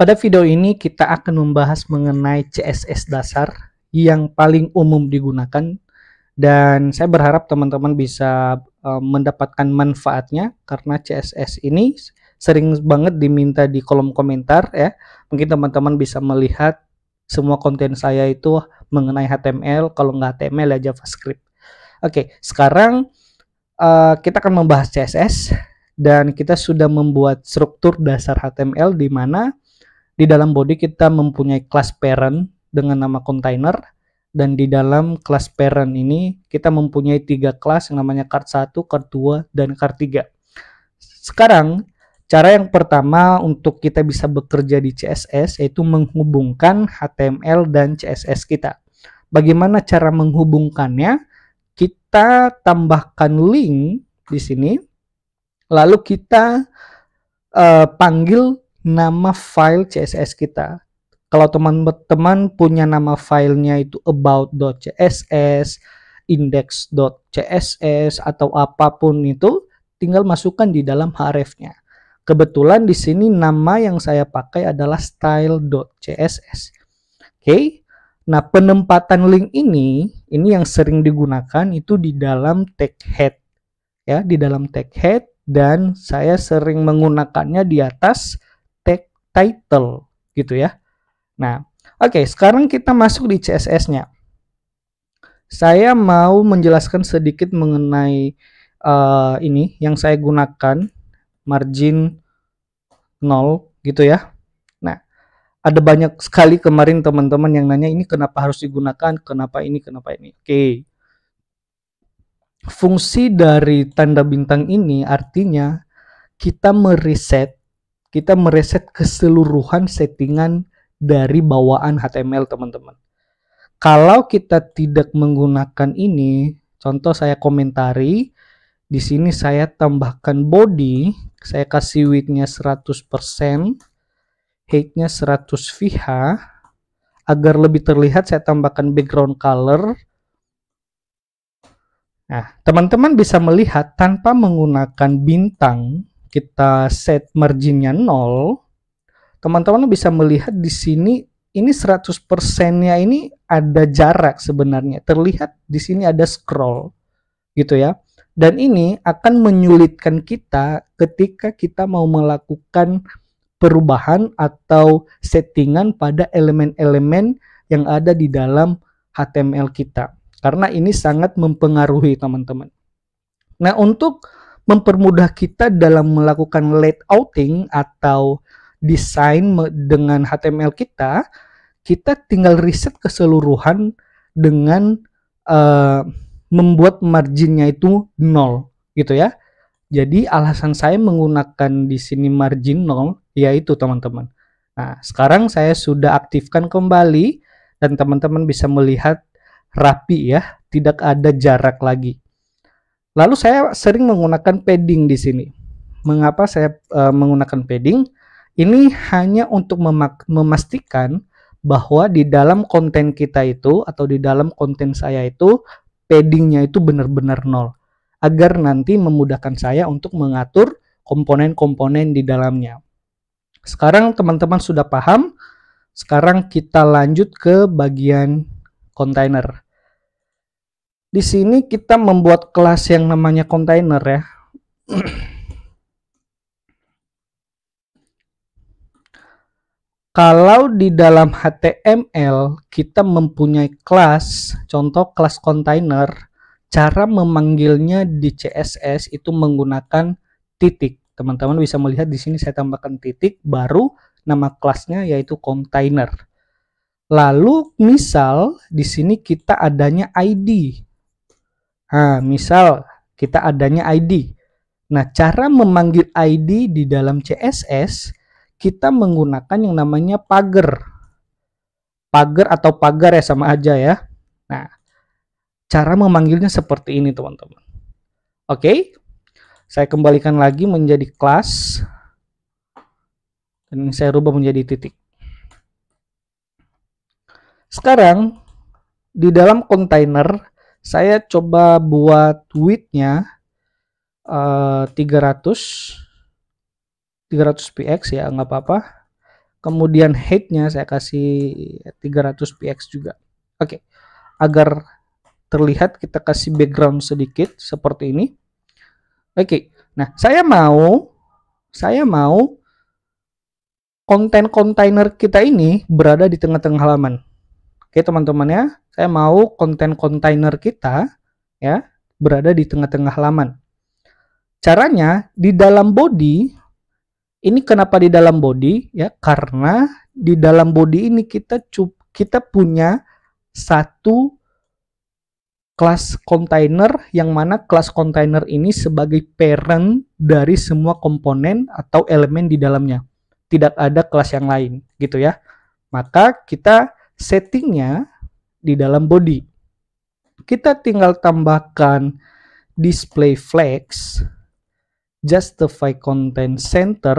Pada video ini kita akan membahas mengenai CSS dasar yang paling umum digunakan, dan saya berharap teman-teman bisa mendapatkan manfaatnya karena CSS ini sering banget diminta di kolom komentar ya. Mungkin teman-teman bisa melihat semua konten saya itu mengenai HTML, kalau nggak HTML ya JavaScript. Oke, sekarang kita akan membahas CSS dan kita sudah membuat struktur dasar HTML di mana di dalam body kita mempunyai class parent dengan nama container, dan di dalam class parent ini kita mempunyai 3 kelas yang namanya card 1, card 2, dan card 3. Sekarang cara yang pertama untuk kita bisa bekerja di CSS yaitu menghubungkan HTML dan CSS kita. Bagaimana cara menghubungkannya? Kita tambahkan link di sini, lalu kita panggil nama file CSS kita. Kalau teman-teman punya nama filenya itu about.css, index.css, atau apapun itu, tinggal masukkan di dalam href-nya. Kebetulan di sini nama yang saya pakai adalah style.css. Oke. Nah, penempatan link ini yang sering digunakan itu di dalam tag head. Ya, di dalam tag head, dan saya sering menggunakannya di atas tag title gitu ya. Nah, oke, sekarang kita masuk di CSS-nya. Saya mau menjelaskan sedikit mengenai ini yang saya gunakan, margin 0 gitu ya. Nah, ada banyak sekali kemarin teman-teman yang nanya ini kenapa harus digunakan, kenapa ini. Oke. Fungsi dari tanda bintang ini artinya kita mereset keseluruhan settingan dari bawaan HTML, teman-teman. Kalau kita tidak menggunakan ini, contoh saya komentari, di sini saya tambahkan body, saya kasih width-nya 100%, height-nya 100 VH, agar lebih terlihat saya tambahkan background color. Nah, teman-teman bisa melihat tanpa menggunakan bintang, kita set marginnya 0, teman-teman bisa melihat di sini ini 100%-nya ini ada jarak sebenarnya. Terlihat di sini ada scroll gitu ya. Dan ini akan menyulitkan kita ketika kita mau melakukan perubahan atau settingan pada elemen-elemen yang ada di dalam HTML kita. Karena ini sangat mempengaruhi, teman-teman. Nah, untuk mempermudah kita dalam melakukan layouting atau desain dengan HTML kita tinggal reset keseluruhan dengan membuat marginnya itu 0 gitu ya. Jadi alasan saya menggunakan di sini margin 0 yaitu, teman-teman. Nah, sekarang saya sudah aktifkan kembali dan teman-teman bisa melihat rapi ya, tidak ada jarak lagi. Lalu saya sering menggunakan padding di sini. Mengapa saya menggunakan padding? Ini hanya untuk memastikan bahwa di dalam konten kita itu atau di dalam konten saya itu paddingnya itu benar-benar 0, agar nanti memudahkan saya untuk mengatur komponen-komponen di dalamnya. Sekarang teman-teman sudah paham. Sekarang kita lanjut ke bagian kontainer. Di sini kita membuat kelas yang namanya kontainer ya. Kalau di dalam HTML kita mempunyai kelas, contoh kelas kontainer, cara memanggilnya di CSS itu menggunakan titik. Teman-teman bisa melihat di sini saya tambahkan titik, baru nama kelasnya yaitu kontainer. Lalu misal di sini kita adanya ID. Nah, misal kita adanya ID. Nah, cara memanggil ID di dalam CSS kita menggunakan yang namanya pagar. Pagar atau pagar ya sama aja ya. Nah, cara memanggilnya seperti ini, teman-teman. Oke. Saya kembalikan lagi menjadi kelas. Dan saya rubah menjadi titik. Sekarang di dalam kontainer saya coba buat width-nya 300 px ya, nggak apa-apa. kemudian height-nya saya kasih 300 px juga. Oke, agar terlihat kita kasih background sedikit seperti ini. Oke, nah saya mau konten kontainer kita ini berada di tengah-tengah halaman. Oke teman-teman ya, saya mau konten kontainer kita ya berada di tengah-tengah halaman. Caranya di dalam body, ini kenapa di dalam body ya? Karena di dalam body ini kita punya satu kelas kontainer, yang mana kelas kontainer ini sebagai parent dari semua komponen atau elemen di dalamnya. Tidak ada kelas yang lain gitu ya. Maka kita settingnya di dalam body. Kita tinggal tambahkan display flags, justify content center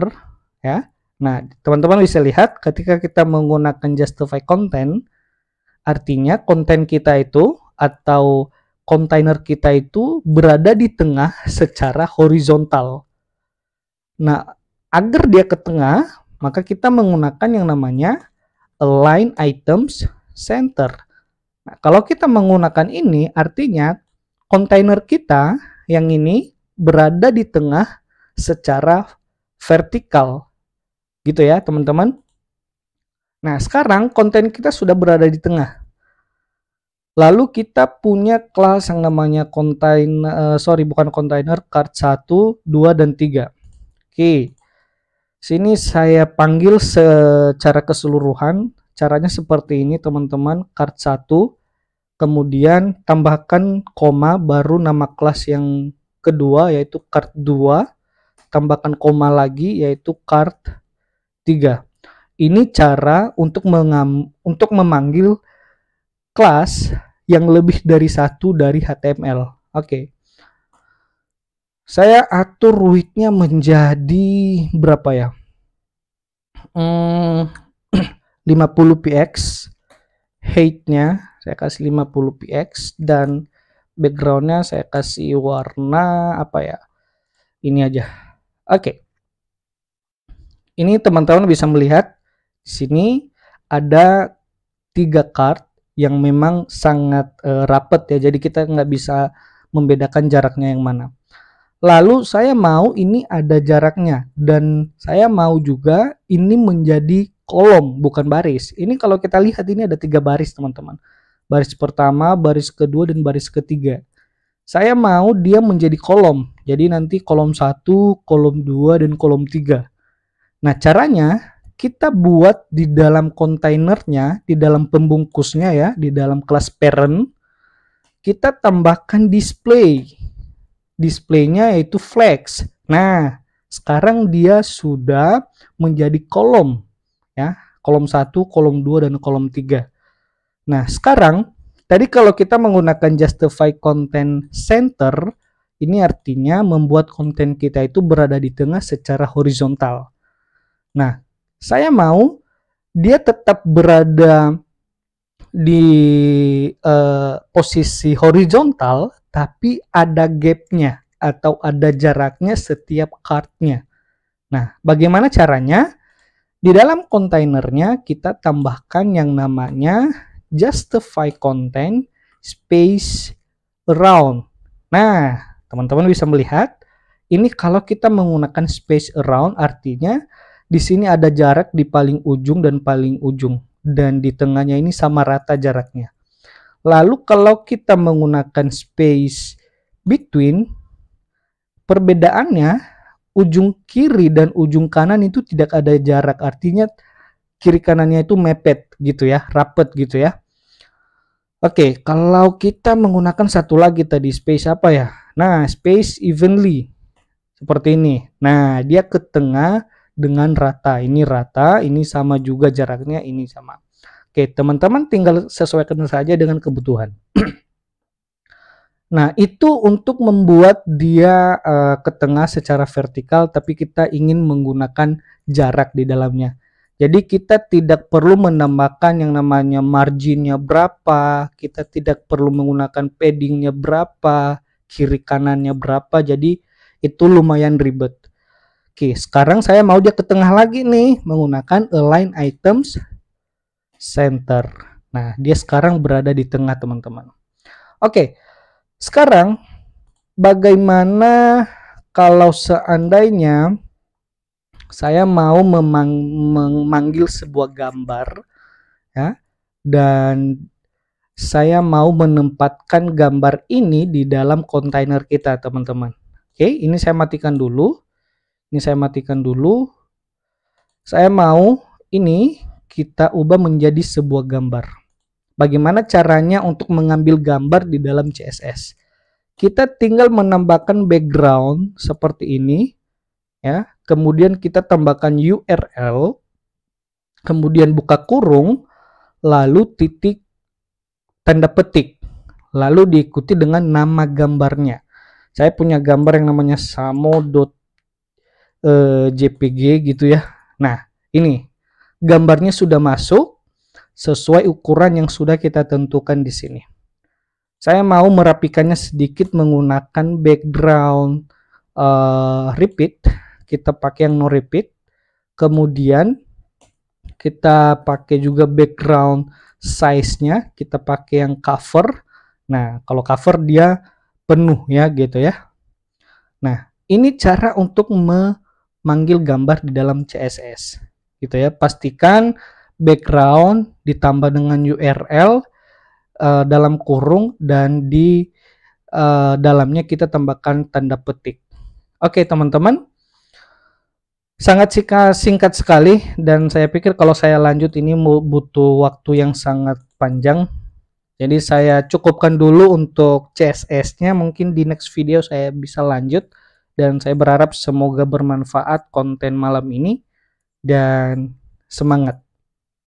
ya. Nah, teman-teman bisa lihat ketika kita menggunakan justify content, artinya konten kita itu atau kontainer kita itu berada di tengah secara horizontal. Nah, agar dia ke tengah, maka kita menggunakan yang namanya align items center. Nah, kalau kita menggunakan ini, artinya kontainer kita yang ini berada di tengah secara vertikal gitu ya teman-teman. Nah sekarang konten kita sudah berada di tengah, lalu kita punya kelas yang namanya kontainer card 1, 2, dan 3. Oke, sini saya panggil secara keseluruhan. Caranya seperti ini teman-teman. Card 1, kemudian tambahkan koma, baru nama kelas yang kedua yaitu card 2, tambahkan koma lagi yaitu card 3. Ini cara untuk memanggil kelas yang lebih dari satu dari HTML. Oke. Saya atur width-nya menjadi berapa ya? 50 px. Height-nya saya kasih 50 px dan background-nya saya kasih warna apa ya? Ini aja. Oke. Ini teman-teman bisa melihat di sini ada 3 card yang memang sangat rapat ya. Jadi kita nggak bisa membedakan jaraknya yang mana. Lalu saya mau ini ada jaraknya dan saya mau juga ini menjadi kolom bukan baris. Ini kalau kita lihat ini ada 3 baris teman-teman. Baris pertama, baris kedua, dan baris ketiga. Saya mau dia menjadi kolom. Jadi nanti kolom 1, kolom 2, dan kolom 3. Nah caranya kita buat di dalam kontainernya, di dalam pembungkusnya ya, di dalam kelas parent, kita tambahkan display. Displaynya yaitu flags. Nah sekarang dia sudah menjadi kolom ya, kolom 1, kolom 2, dan kolom 3. Nah sekarang tadi kalau kita menggunakan justify content center, ini artinya membuat konten kita itu berada di tengah secara horizontal. Nah, saya mau dia tetap berada di posisi horizontal, tapi ada gapnya atau ada jaraknya setiap cardnya. Nah, bagaimana caranya? Di dalam kontainernya kita tambahkan yang namanya justify content space around. Nah, teman-teman bisa melihat ini kalau kita menggunakan space around artinya di sini ada jarak di paling ujung dan paling ujung, dan di tengahnya ini sama rata jaraknya. Lalu kalau kita menggunakan space between, perbedaannya ujung kiri dan ujung kanan itu tidak ada jarak, artinya kiri kanannya itu mepet gitu ya, rapet gitu ya. Oke, kalau kita menggunakan satu lagi tadi space apa ya? Nah, space evenly seperti ini. Nah, dia ke tengah dengan rata. Ini rata, ini sama juga jaraknya, ini sama. Oke, teman-teman tinggal sesuaikan saja dengan kebutuhan. Nah, itu untuk membuat dia ke tengah secara vertikal, tapi kita ingin menggunakan jarak di dalamnya. Jadi kita tidak perlu menambahkan yang namanya marginnya berapa, kita tidak perlu menggunakan paddingnya berapa, kiri kanannya berapa, jadi itu lumayan ribet. Oke, sekarang saya mau dia ke tengah lagi nih menggunakan align items center. Nah, dia sekarang berada di tengah, teman-teman. Oke, sekarang bagaimana kalau seandainya saya mau memanggil sebuah gambar, ya, dan saya mau menempatkan gambar ini di dalam kontainer kita, teman-teman. Oke, ini saya matikan dulu. Saya mau ini kita ubah menjadi sebuah gambar. Bagaimana caranya untuk mengambil gambar di dalam CSS? Kita tinggal menambahkan background seperti ini, ya. Kemudian kita tambahkan URL, kemudian buka kurung, lalu titik tanda petik, lalu diikuti dengan nama gambarnya. Saya punya gambar yang namanya samo.jpg gitu ya. Nah, ini gambarnya sudah masuk sesuai ukuran yang sudah kita tentukan di sini. Saya mau merapikannya sedikit menggunakan background repeat. Kita pakai yang no repeat. Kemudian kita pakai juga background size-nya, kita pakai yang cover. Nah, kalau cover dia penuh ya gitu ya. Nah, ini cara untuk memanggil gambar di dalam CSS gitu ya. Pastikan background ditambah dengan URL dalam kurung dan di dalamnya kita tambahkan tanda petik. Oke, teman-teman. Sangat singkat sekali, dan saya pikir kalau saya lanjut ini butuh waktu yang sangat panjang. Jadi saya cukupkan dulu untuk CSS-nya, mungkin di next video saya bisa lanjut. Dan saya berharap semoga bermanfaat konten malam ini, dan semangat.